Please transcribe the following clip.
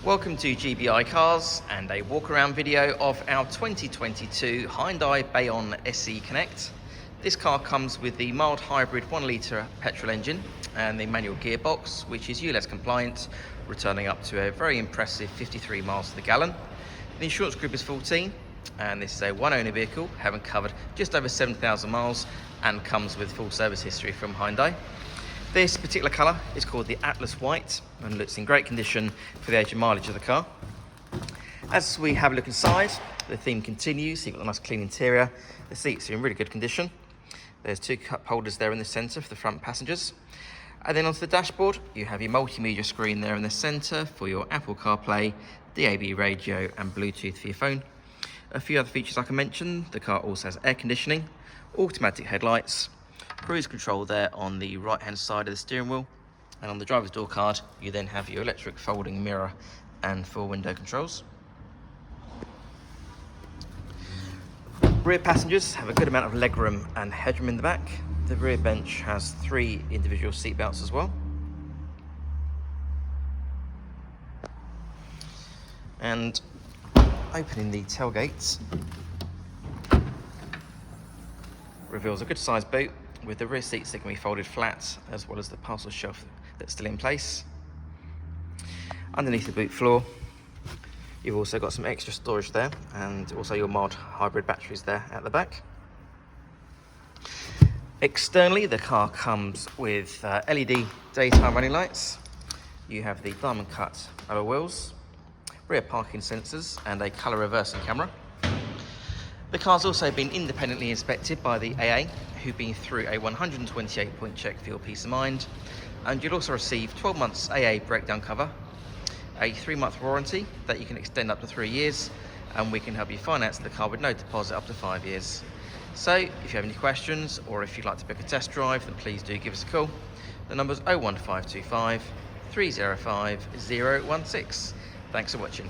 Welcome to GBI Cars and a walk around video of our 2022 Hyundai Bayon SE Connect. This car comes with the mild hybrid 1 litre petrol engine and the manual gearbox, which is ULEZ compliant, returning up to a very impressive 53 miles to the gallon. The insurance group is 14 and this is a one owner vehicle, having covered just over 7,000 miles and comes with full service history from Hyundai. This particular colour is called the Atlas White and looks in great condition for the age and mileage of the car. As we have a look inside, the theme continues. You've got a nice clean interior. The seats are in really good condition. There's two cup holders there in the centre for the front passengers. And then onto the dashboard, you have your multimedia screen there in the centre for your Apple Carplay, DAB radio and Bluetooth for your phone. A few other features like I mentioned, the car also has air conditioning, automatic headlights, cruise control there on the right hand side of the steering wheel, and on the driver's door card you then have your electric folding mirror and 4 window controls. Rear passengers have a good amount of legroom and headroom in the back. The rear bench has 3 individual seat belts as well. And opening the tailgates reveals a good sized boot with the rear seats that can be folded flat, as well as the parcel shelf that's still in place. Underneath the boot floor, you've also got some extra storage there, and also your mild hybrid batteries there at the back. Externally, the car comes with LED daytime running lights. You have the diamond cut alloy wheels, rear parking sensors, and a colour reversing camera. The car's also been independently inspected by the AA, who've been through a 128 point check for your peace of mind, and you'll also receive 12 months AA breakdown cover, a 3-month warranty that you can extend up to 3 years, and we can help you finance the car with no deposit up to 5 years. So if you have any questions or if you'd like to book a test drive, then please do give us a call. The number's 01525 305 016. Thanks for watching.